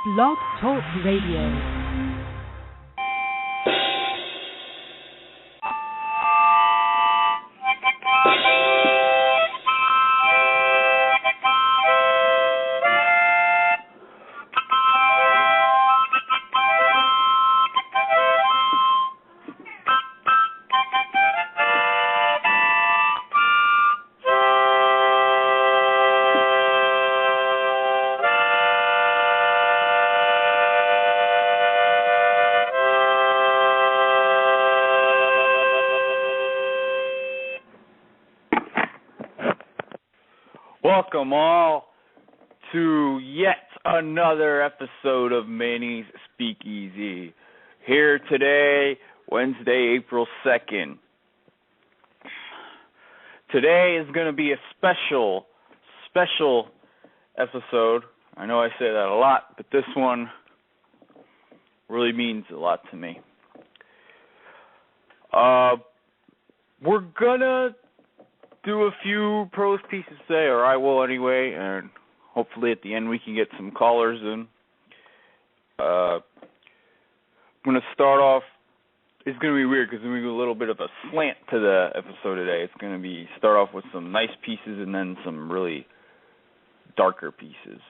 Blog Talk Radio. Welcome all to yet another episode of Manny's Speakeasy. Here today, Wednesday, April 2nd. Today is going to be a special episode. I know I say that a lot, but this one really means a lot to me. We're going to do a few prose pieces today, or I will anyway, and hopefully at the end we can get some callers in. I'm going to start off, it's going to be weird because we're going to do a little bit of a slant to the episode today. It's going to be start off with some nice pieces and then some really darker pieces.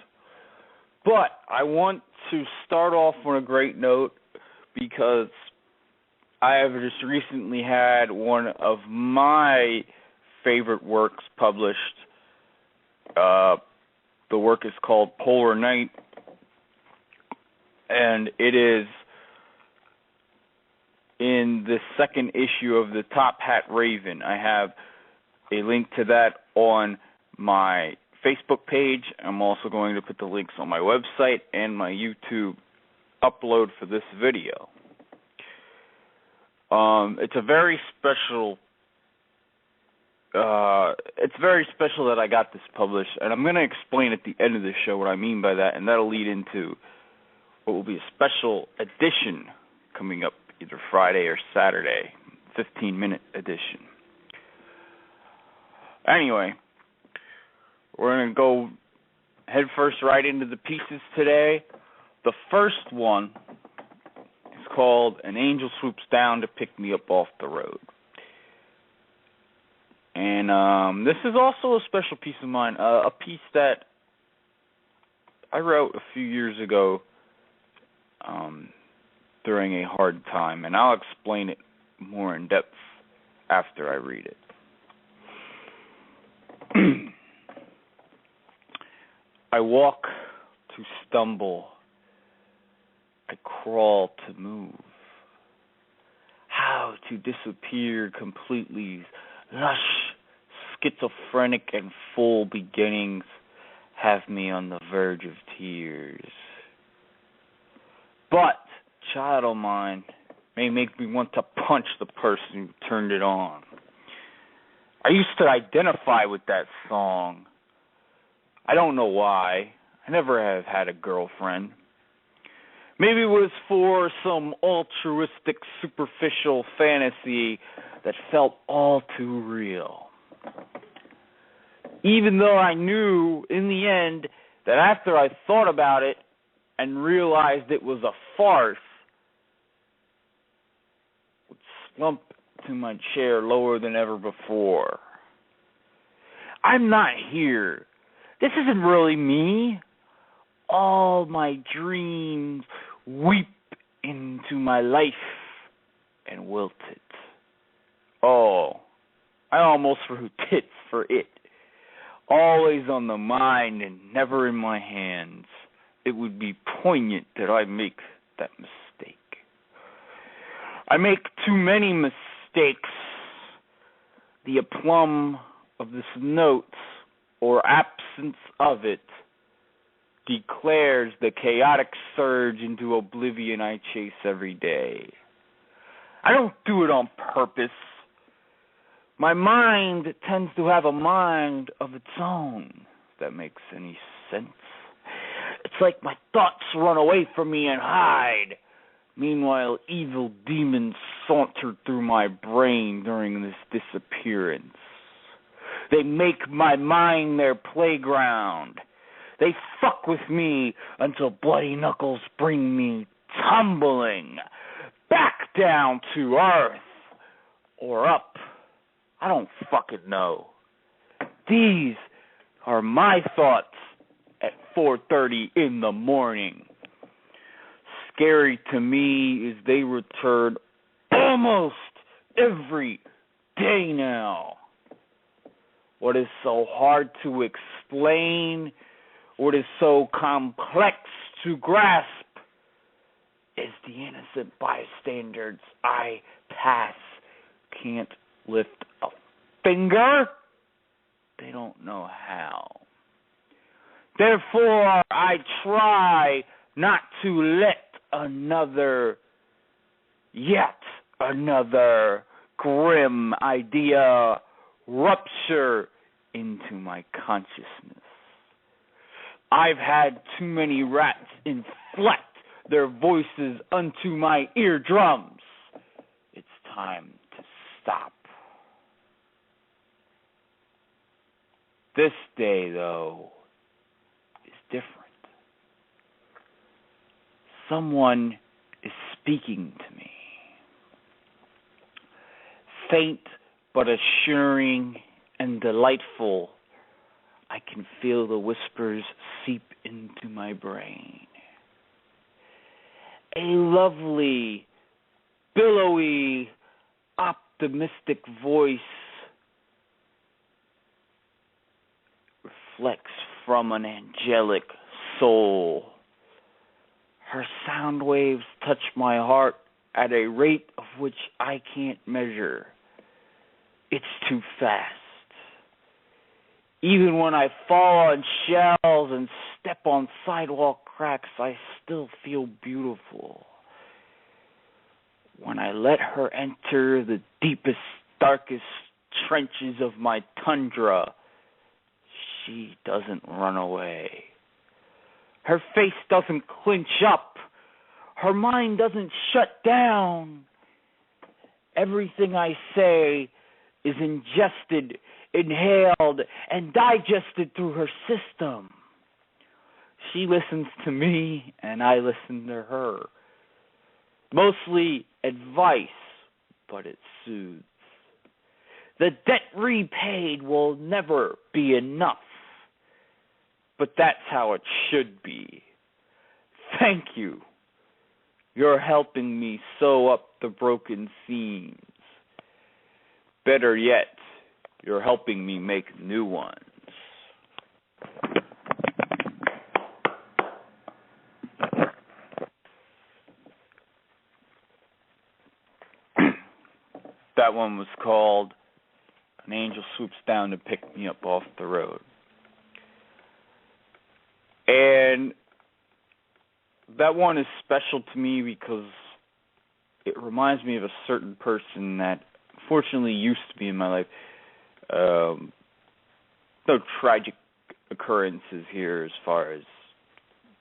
But I want to start off on a great note because I have just recently had one of my favorite works published. The work is called Polar Night, and it is in the second issue of the Top Hat Raven. I have a link to that on my Facebook page. I'm also going to put the links on my website and my YouTube upload for this video. It's a very special that I got this published, and I'm going to explain at the end of the show what I mean by that, and that'll lead into what will be a special edition coming up either Friday or Saturday, 15-minute edition. Anyway, we're going to go head first right into the pieces today. The first one is called An Angel Swoops Down to Pick Me Up Off the Road. And this is also a special piece of mine, a piece that I wrote a few years ago during a hard time, and I'll explain it more in depth after I read it. I walk to stumble, I crawl to move. How to disappear completely. Lush, schizophrenic and full beginnings have me on the verge of tears. But, child o' mine, may make me want to punch the person who turned it on. I used to identify with that song. I don't know why. I never have had a girlfriend. Maybe it was for some altruistic, superficial fantasy that felt all too real. Even though I knew in the end that after I thought about it and realized it was a farce, I would slump to my chair lower than ever before. I'm not here. This isn't really me. All my dreams weep into my life and wilt it. Oh, I almost threw tits for it. Always on the mind and never in my hands. It would be poignant that I make that mistake. I make too many mistakes. The aplomb of this note, or absence of it, declares the chaotic surge into oblivion I chase every day. I don't do it on purpose. My mind tends to have a mind of its own, if that makes any sense. It's like my thoughts run away from me and hide. Meanwhile, evil demons saunter through my brain during this disappearance. They make my mind their playground. They fuck with me until bloody knuckles bring me tumbling back down to earth or up. I don't fucking know. These are my thoughts at 4:30 in the morning. Scary to me is they return almost every day now. What is so hard to explain, what is so complex to grasp, is the innocent bystanders I pass can't lift a finger. They don't know how. Therefore, I try not to let yet another grim idea rupture into my consciousness. I've had too many rats inflect their voices unto my eardrums. It's time to stop. This day, though, is different. Someone is speaking to me. Faint but assuring and delightful, I can feel the whispers seep into my brain. A lovely, billowy, optimistic voice reflects from an angelic soul. Her sound waves touch my heart at a rate of which I can't measure. It's too fast. Even when I fall on shells and step on sidewalk cracks, I still feel beautiful. When I let her enter the deepest, darkest trenches of my tundra, she doesn't run away. Her face doesn't clinch up. Her mind doesn't shut down. Everything I say is ingested, inhaled, and digested through her system. She listens to me, and I listen to her. Mostly advice, but it soothes. The debt repaid will never be enough, but that's how it should be. Thank you. You're helping me sew up the broken seams. Better yet, you're helping me make new ones. That one was called An Angel Swoops Down to Pick Me Up Off the Road. And that one is special to me because it reminds me of a certain person that fortunately used to be in my life. No tragic occurrences here as far as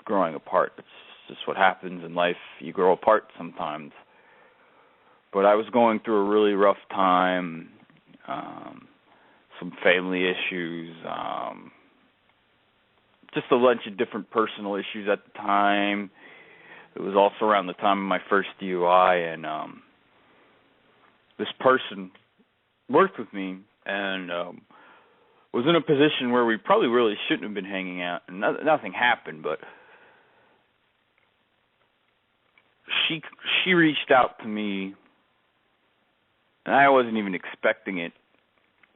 growing apart. It's just what happens in life. You grow apart sometimes. But I was going through a really rough time, some family issues, just a bunch of different personal issues at the time. It was also around the time of my first DUI, and this person worked with me and was in a position where we probably really shouldn't have been hanging out, and nothing happened, but she reached out to me, and I wasn't even expecting it,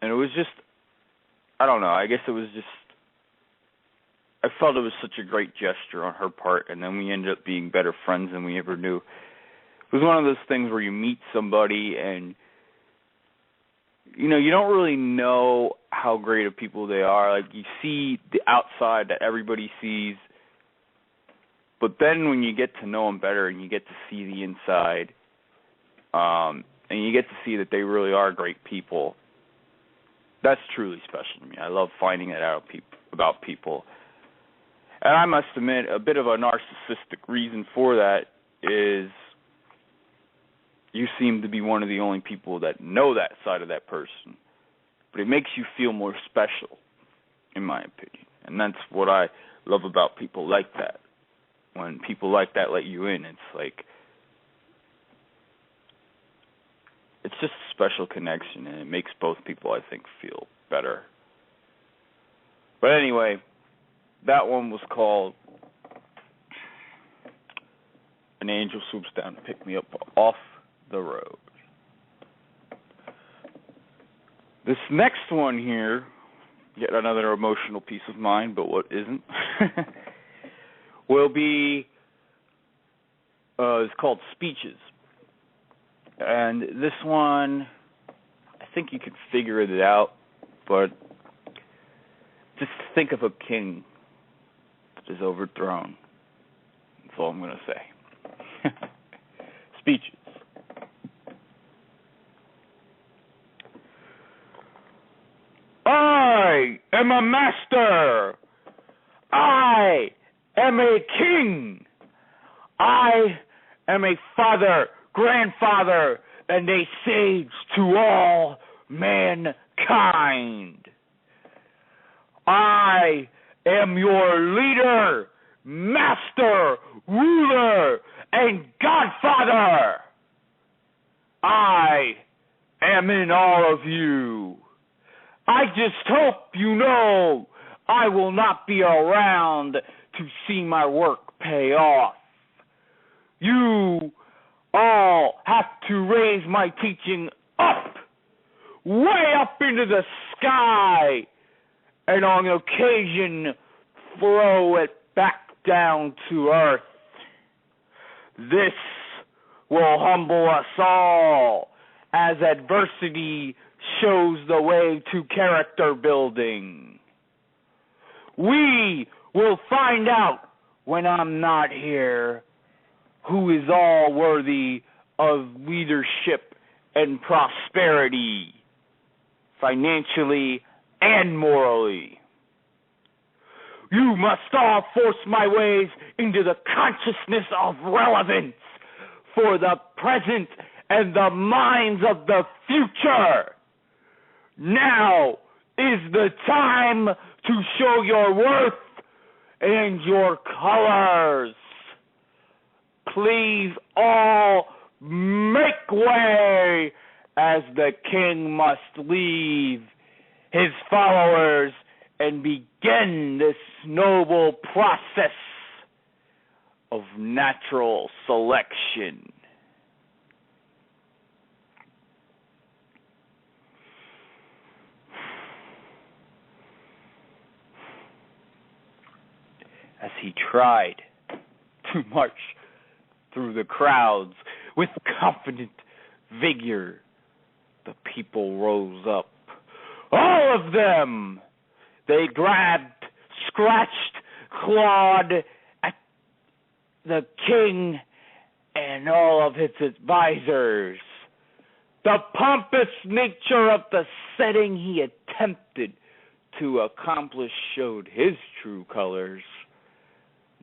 and it was just, I don't know, I guess it was just, I felt it was such a great gesture on her part, and then we ended up being better friends than we ever knew. It was one of those things where you meet somebody and, you know, you don't really know how great of people they are. Like, you see the outside that everybody sees, but then when you get to know them better and you get to see the inside, and you get to see that they really are great people, that's truly special to me. I love finding that out about people. And I must admit, a bit of a narcissistic reason for that is you seem to be one of the only people that know that side of that person. But it makes you feel more special, in my opinion. And that's what I love about people like that. When people like that let you in, it's like, it's just a special connection, and it makes both people, I think, feel better. But anyway, that one was called An Angel Swoops Down to Pick Me Up Off the Road. This next one here, yet another emotional piece of mine, but what isn't, will be, it's called Speeches. And this one, I think you could figure it out, but just think of a king that is overthrown. That's all I'm going to say. Speeches. I am a master. I am a king. I am a father, grandfather, and a sage to all mankind. I am your leader, master, ruler, and godfather. I am in all of you. I just hope you know I will not be around to see my work pay off. You all have to raise my teaching up, way up into the sky, and on occasion throw it back down to earth. This will humble us all, as adversity shows the way to character building. We will find out when I'm not here who is all worthy of leadership and prosperity, financially and morally. You must all force my ways into the consciousness of relevance for the present and the minds of the future. Now is the time to show your worth and your colors. Please all make way, as the king must leave his followers and begin this noble process of natural selection. As he tried to march through the crowds with confident vigor, the people rose up. All of them! They grabbed, scratched, clawed at the king and all of his advisors. The pompous nature of the setting he attempted to accomplish showed his true colors.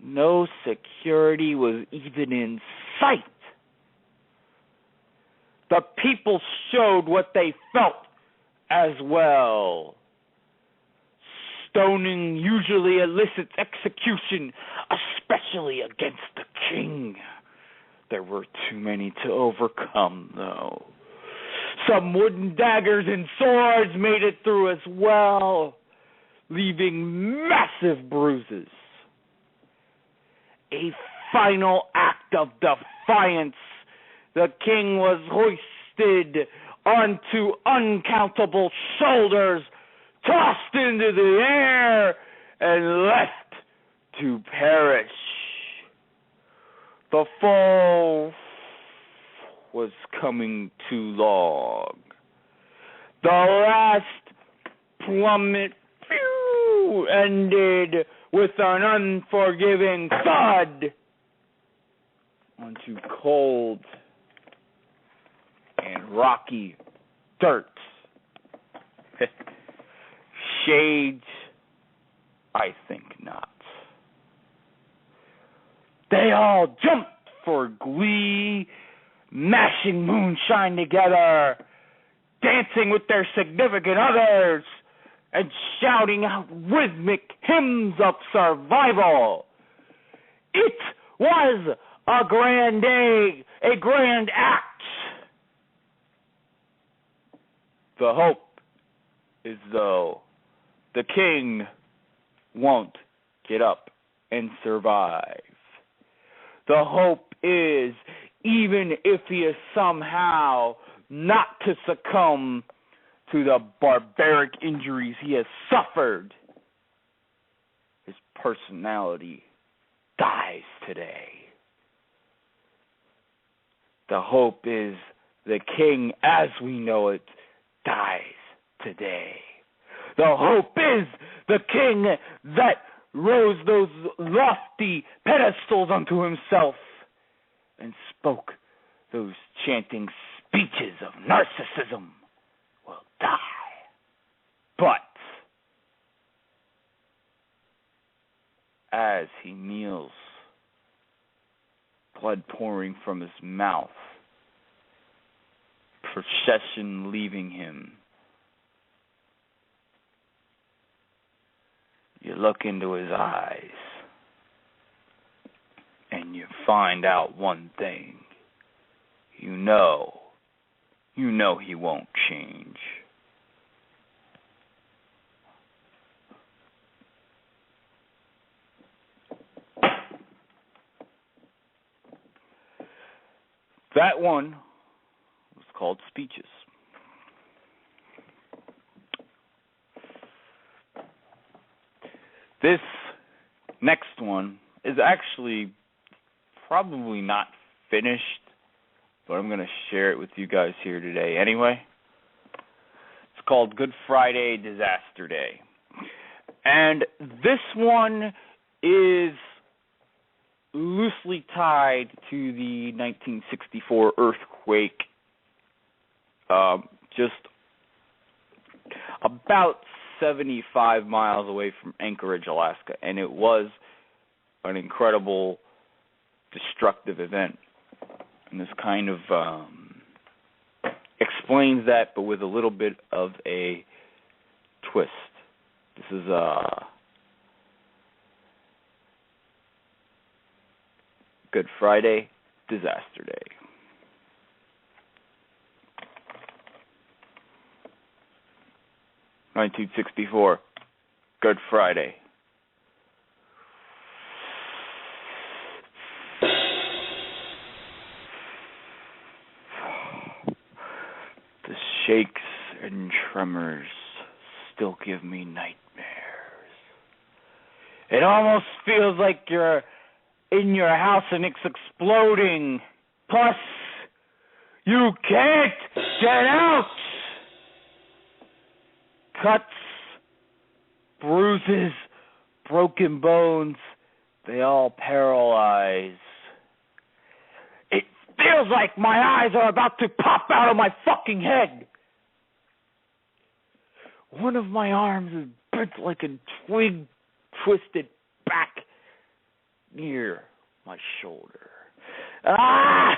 No security was even in sight. The people showed what they felt as well. Stoning usually elicits execution, especially against the king. There were too many to overcome, though. Some wooden daggers and swords made it through as well, leaving massive bruises. A final act of defiance, the king was hoisted onto uncountable shoulders, tossed into the air, and left to perish. The fall was coming too long. The last plummet ended with an unforgiving thud onto cold and rocky dirt. Shades? I think not. They all jumped for glee, mashing moonshine together, dancing with their significant others, and shouting out rhythmic hymns of survival. It was a grand day, a grand act. The hope is though the king won't get up and survive. The hope is, even if he is somehow not to succumb to the barbaric injuries he has suffered, his personality dies today. The hope is the king as we know it dies today. The hope is the king that rose those lofty pedestals unto himself and spoke those chanting speeches of narcissism will die. But as he kneels, blood pouring from his mouth, procession leaving him, you look into his eyes and you find out one thing. You know he won't change. That one was called Speeches. This next one is actually probably not finished, but I'm going to share it with you guys here today anyway. It's called Good Friday Disaster Day. And this one is loosely tied to the 1964 earthquake, just about 75 miles away from Anchorage, Alaska, and it was an incredible destructive event. And this kind of explains that, but with a little bit of a twist. This is Good Friday, Disaster Day. (1964), Good Friday. The shakes and tremors still give me nightmares. It almost feels like you're in your house and it's exploding. Plus, you can't get out. Cuts, bruises, broken bones, they all paralyze. It feels like my eyes are about to pop out of my fucking head. One of my arms is bent like a twig twisted back near my shoulder. Ah!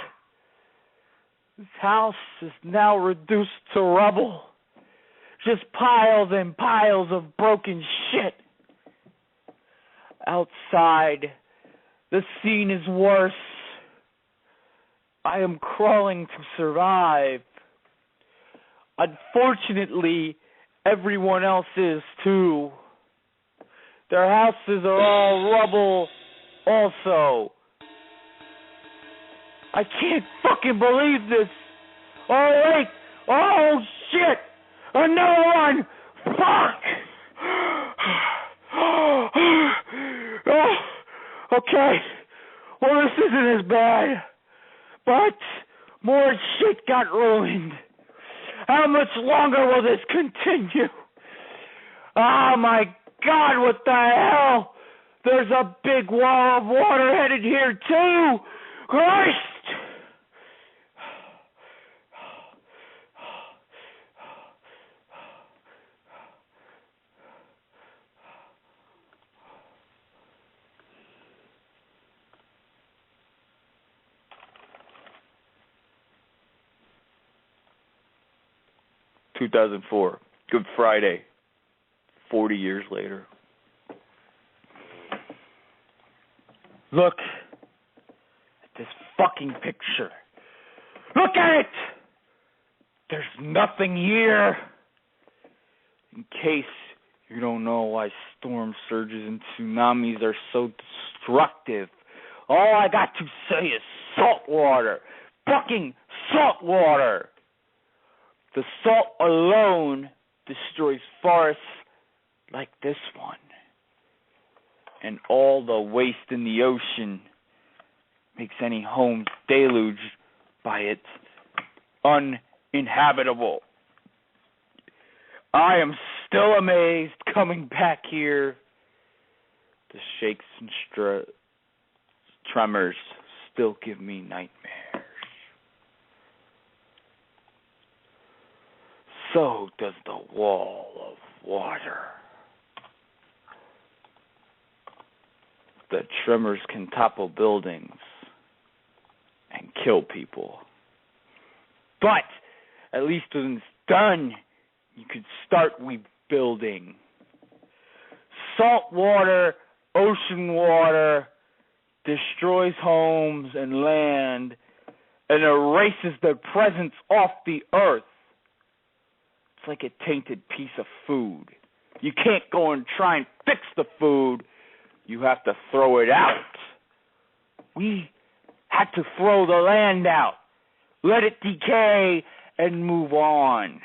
This house is now reduced to rubble. Just piles and piles of broken shit. Outside, the scene is worse. I am crawling to survive. Unfortunately, everyone else is too. Their houses are all rubble also. I can't fucking believe this. Oh, wait. Oh, shit. Another one! Fuck! Okay. Well, this isn't as bad. But more shit got ruined. How much longer will this continue? Oh, my God, what the hell? There's a big wall of water headed here, too. Christ! (2004), Good Friday, 40 years later. Look at this fucking picture. Look at it! There's nothing here. In case you don't know why storm surges and tsunamis are so destructive, all I got to say is saltwater. Fucking saltwater. The salt alone destroys forests like this one. And all the waste in the ocean makes any home deluged by it uninhabitable. I am still amazed coming back here. The shakes and tremors still give me nightmares. So does the wall of water. The tremors can topple buildings and kill people. But at least when it's done, you could start rebuilding. Salt water, ocean water, destroys homes and land and erases their presence off the earth. It's like a tainted piece of food. You can't go and try and fix the food. You have to throw it out. We had to throw the land out, let it decay, and move on.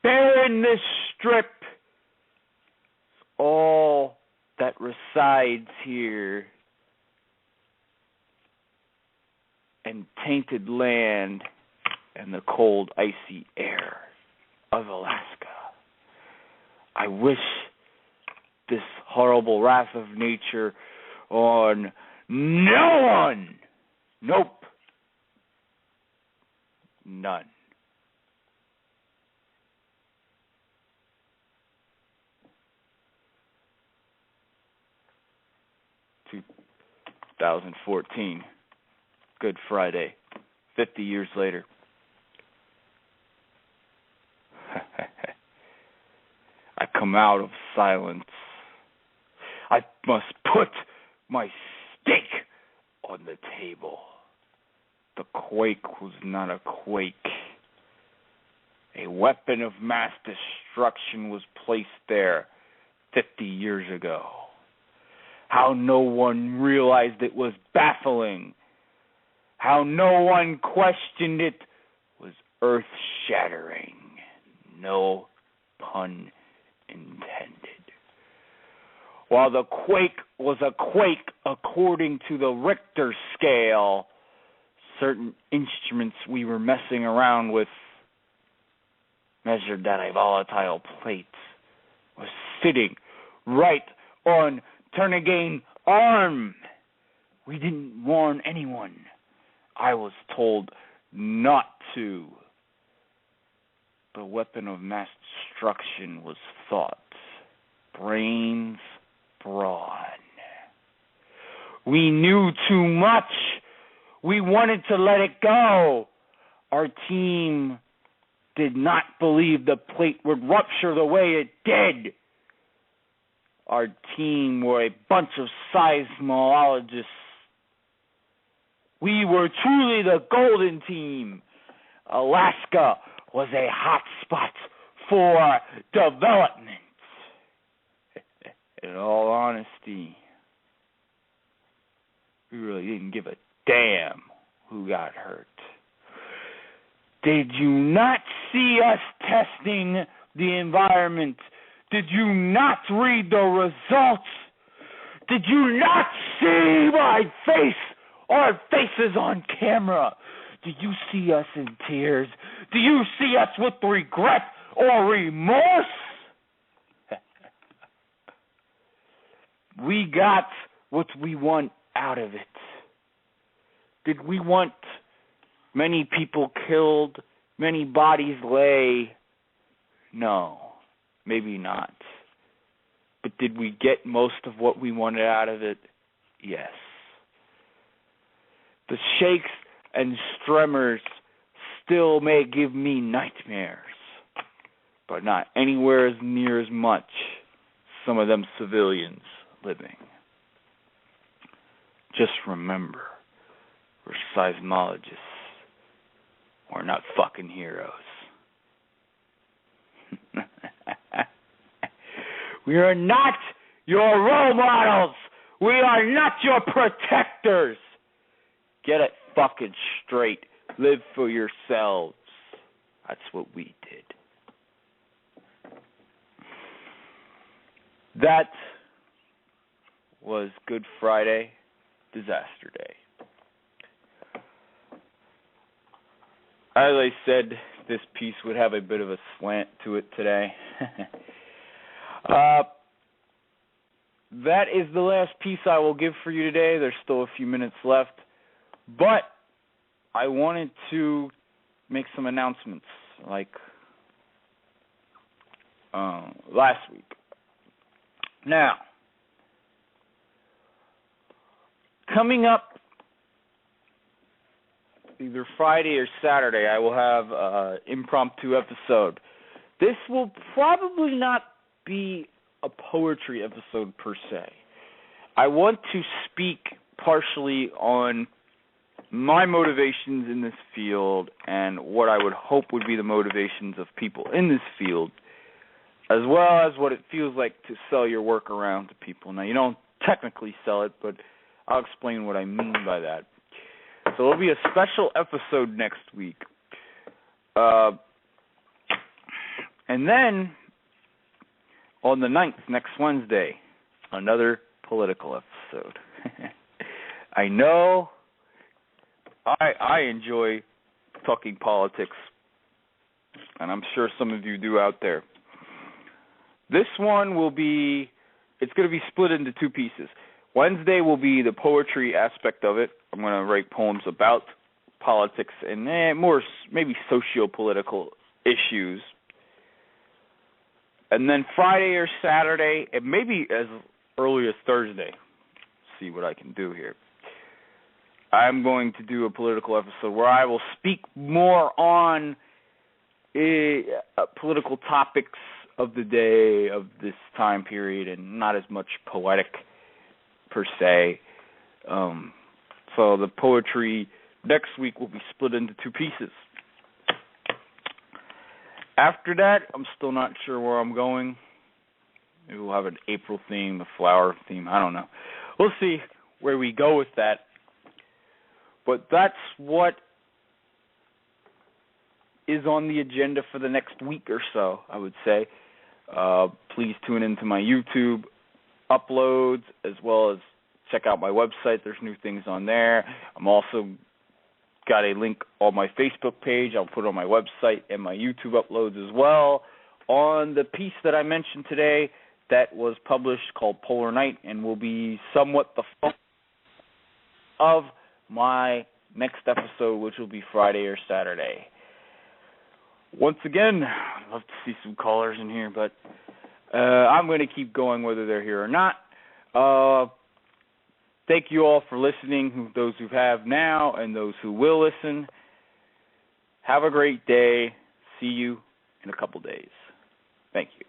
Barren this strip is all that resides here, and tainted land and the cold, icy air of Alaska. I wish this horrible wrath of nature on no one. Nope. None. To 2014, Good Friday, 50 years later. I come out of silence. I must put my stake on the table. The quake was not a quake. A weapon of mass destruction was placed there 50 years ago. How no one realized it was baffling. How no one questioned it was earth-shattering. No pun intended. While the quake was a quake according to the Richter scale, certain instruments we were messing around with measured that a volatile plate was sitting right on Turnagain arm. We didn't warn anyone. I was told not to. The weapon of mass destruction was thought. Brains brawn. We knew too much. We wanted to let it go. Our team did not believe the plate would rupture the way it did. Our team were a bunch of seismologists. We were truly the golden team. Alaska was a hot spot for development. In all honesty, we really didn't give a damn who got hurt. Did you not see us testing the environment? Did you not read the results? Did you not see my face? Our faces on camera? Do you see us in tears? Do you see us with regret or remorse? We got what we want out of it. Did we want many people killed, many bodies lay? No, maybe not. But did we get most of what we wanted out of it? Yes. The shakes and tremors still may give me nightmares. but not anywhere as near as much some of them civilians living. Just remember, we're seismologists. We're not fucking heroes. We are not your role models. We are not your protectors. Get it fucking straight. Live for yourselves. That's what we did. That was Good Friday, Disaster Day. As I said, this piece would have a bit of a slant to it today. That is the last piece I will give for you today. There's still a few minutes left. But I wanted to make some announcements like last week. Now, coming up either Friday or Saturday, I will have an impromptu episode. This will probably not be a poetry episode per se. I want to speak partially on my motivations in this field and what I would hope would be the motivations of people in this field, as well as what it feels like to sell your work around to people. Now, you don't technically sell it, but I'll explain what I mean by that. So there'll be a special episode next week. And then on the 9th, next Wednesday, another political episode. I know I enjoy talking politics, and I'm sure some of you do out there. This one will be, it's going to be split into two pieces. Wednesday will be the poetry aspect of it. I'm going to write poems about politics and more maybe socio-political issues. And then Friday or Saturday, and maybe as early as Thursday, see what I can do here, I'm going to do a political episode where I will speak more on political topics of the day, of this time period, and not as much poetic per se. So the poetry next week will be split into two pieces. After that, I'm still not sure where I'm going. Maybe we'll have an April theme, a flower theme, I don't know. We'll see where we go with that. But that's what is on the agenda for the next week or so, I would say. Please tune into my YouTube uploads as well as check out my website. There's new things on there. I'm also got a link on my Facebook page. I'll put it on my website and my YouTube uploads as well on the piece that I mentioned today that was published called Polar Night and will be somewhat the focus of my next episode, which will be Friday or Saturday. Once again, I'd love to see some callers in here, but I'm going to keep going whether they're here or not. Thank you all for listening, those who have now and those who will listen. Have a great day. See you in a couple days. Thank you.